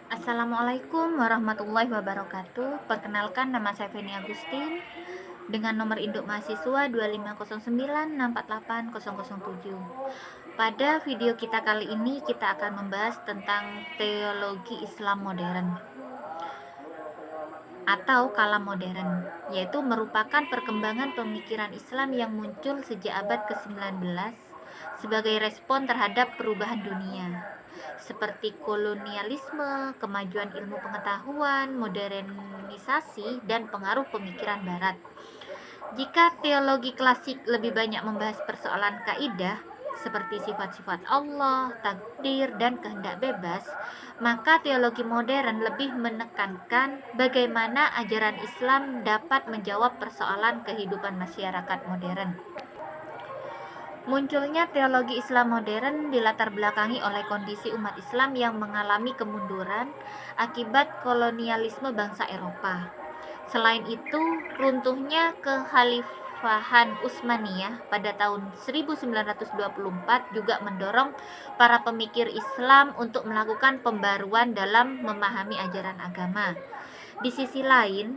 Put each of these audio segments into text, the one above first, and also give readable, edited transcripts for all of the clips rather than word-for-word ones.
Assalamualaikum warahmatullahi wabarakatuh. Perkenalkan, nama saya Feni Agustin dengan nomor induk mahasiswa 25096480007. Pada video kita kali ini kita akan membahas tentang teologi Islam modern atau kalam modern, yaitu merupakan perkembangan pemikiran Islam yang muncul sejak abad ke-19 sebagai respon terhadap perubahan dunia seperti kolonialisme, kemajuan ilmu pengetahuan, modernisasi, dan pengaruh pemikiran barat. Jika teologi klasik lebih banyak membahas persoalan kaidah seperti sifat-sifat Allah, takdir, dan kehendak bebas, maka teologi modern lebih menekankan bagaimana ajaran Islam dapat menjawab persoalan kehidupan masyarakat modern. Munculnya teologi Islam modern dilatar belakangi oleh kondisi umat Islam yang mengalami kemunduran akibat kolonialisme bangsa Eropa. Selain itu, runtuhnya kekhalifahan Utsmaniyah pada tahun 1924 juga mendorong para pemikir Islam untuk melakukan pembaruan dalam memahami ajaran agama. Di sisi lain,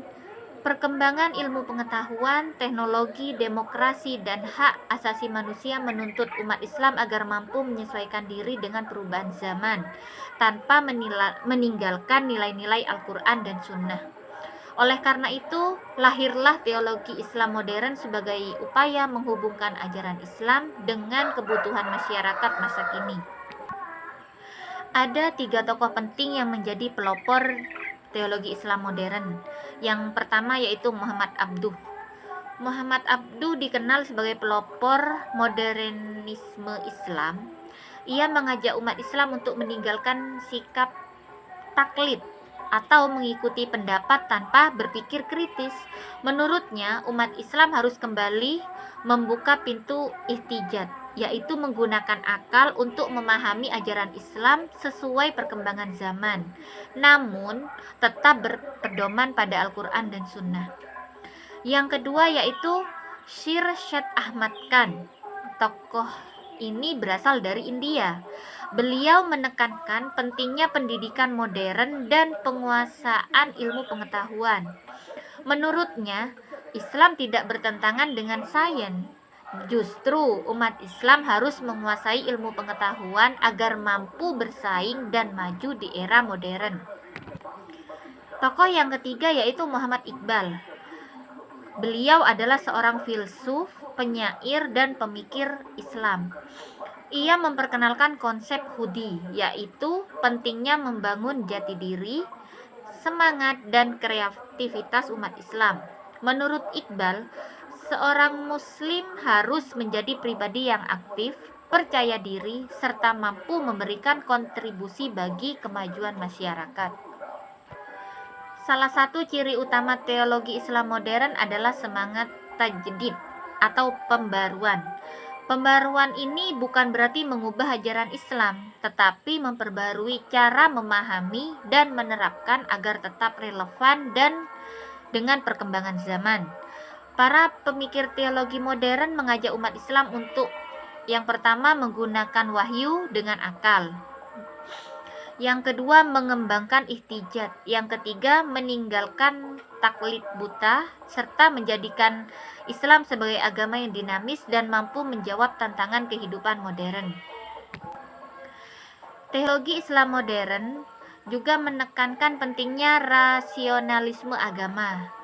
perkembangan ilmu pengetahuan, teknologi, demokrasi, dan hak asasi manusia menuntut umat Islam agar mampu menyesuaikan diri dengan perubahan zaman tanpa meninggalkan nilai-nilai Al-Quran dan Sunnah. Oleh karena itu, lahirlah teologi Islam modern sebagai upaya menghubungkan ajaran Islam dengan kebutuhan masyarakat masa kini. Ada 3 tokoh penting yang menjadi pelopor teologi Islam modern. Yang pertama yaitu Muhammad Abduh. Muhammad Abduh dikenal sebagai pelopor modernisme Islam. Ia mengajak umat Islam untuk meninggalkan sikap taklid atau mengikuti pendapat tanpa berpikir kritis. Menurutnya, umat Islam harus kembali membuka pintu ihtijat, yaitu menggunakan akal untuk memahami ajaran Islam sesuai perkembangan zaman, namun tetap berpedoman pada Al-Quran dan Sunnah. Yang kedua yaitu Syed Ahmad Khan. Tokoh ini berasal dari India. Beliau menekankan pentingnya pendidikan modern dan penguasaan ilmu pengetahuan. Menurutnya, Islam tidak bertentangan dengan sains. Justru umat Islam harus menguasai ilmu pengetahuan agar mampu bersaing dan maju di era modern. Tokoh yang ketiga yaitu Muhammad Iqbal. Beliau adalah seorang filsuf, penyair, dan pemikir Islam. Ia memperkenalkan konsep hudi, yaitu pentingnya membangun jati diri, semangat, dan kreativitas umat Islam. Menurut Iqbal, seorang muslim harus menjadi pribadi yang aktif, percaya diri, serta mampu memberikan kontribusi bagi kemajuan masyarakat. Salah satu ciri utama teologi Islam modern adalah semangat tajdid atau pembaruan. Pembaruan ini bukan berarti mengubah ajaran Islam, tetapi memperbarui cara memahami dan menerapkan agar tetap relevan dan dengan perkembangan zaman. Para pemikir teologi modern mengajak umat Islam untuk yang pertama menggunakan wahyu dengan akal. Yang kedua mengembangkan ihtijat. Yang ketiga meninggalkan taklid buta serta menjadikan Islam sebagai agama yang dinamis dan mampu menjawab tantangan kehidupan modern. Teologi Islam modern juga menekankan pentingnya rasionalisme agama.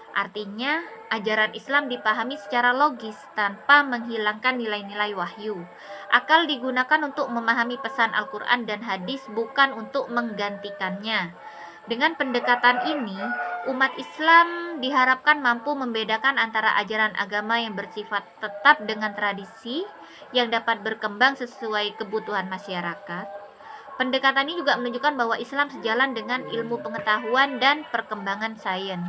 Artinya, ajaran Islam dipahami secara logis tanpa menghilangkan nilai-nilai wahyu. Akal digunakan untuk memahami pesan Al-Quran dan hadis, bukan untuk menggantikannya. Dengan pendekatan ini, umat Islam diharapkan mampu membedakan antara ajaran agama yang bersifat tetap dengan tradisi yang dapat berkembang sesuai kebutuhan masyarakat. Pendekatan ini juga menunjukkan bahwa Islam sejalan dengan ilmu pengetahuan dan perkembangan sains.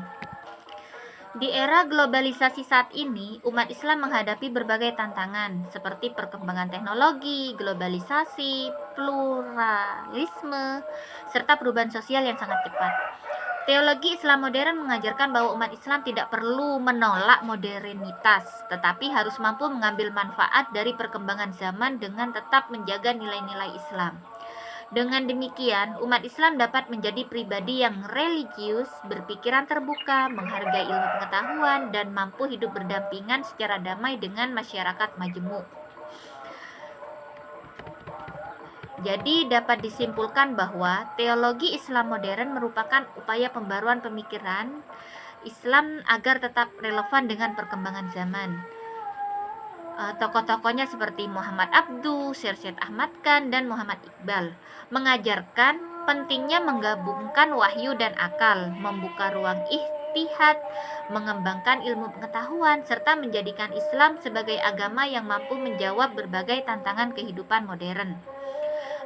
Di era globalisasi saat ini, umat Islam menghadapi berbagai tantangan seperti perkembangan teknologi, globalisasi, pluralisme, serta perubahan sosial yang sangat cepat. Teologi Islam modern mengajarkan bahwa umat Islam tidak perlu menolak modernitas, tetapi harus mampu mengambil manfaat dari perkembangan zaman dengan tetap menjaga nilai-nilai Islam. Dengan demikian, umat Islam dapat menjadi pribadi yang religius, berpikiran terbuka, menghargai ilmu pengetahuan, dan mampu hidup berdampingan secara damai dengan masyarakat majemuk. Jadi dapat disimpulkan bahwa teologi Islam modern merupakan upaya pembaruan pemikiran Islam agar tetap relevan dengan perkembangan zaman. Tokoh-tokohnya seperti Muhammad Abduh, Syed Ahmad Khan, dan Muhammad Iqbal mengajarkan pentingnya menggabungkan wahyu dan akal, membuka ruang ijtihad, mengembangkan ilmu pengetahuan, serta menjadikan Islam sebagai agama yang mampu menjawab berbagai tantangan kehidupan modern.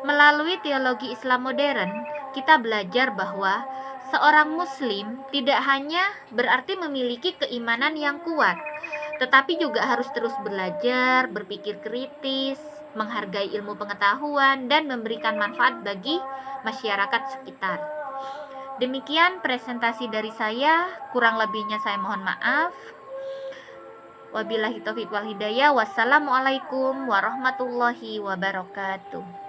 Melalui teologi Islam modern, kita belajar bahwa seorang muslim tidak hanya berarti memiliki keimanan yang kuat, tetapi juga harus terus belajar, berpikir kritis, menghargai ilmu pengetahuan, dan memberikan manfaat bagi masyarakat sekitar. Demikian presentasi dari saya, kurang lebihnya saya mohon maaf. Wabillahi taufiq wal hidayah. Wassalamualaikum warahmatullahi wabarakatuh.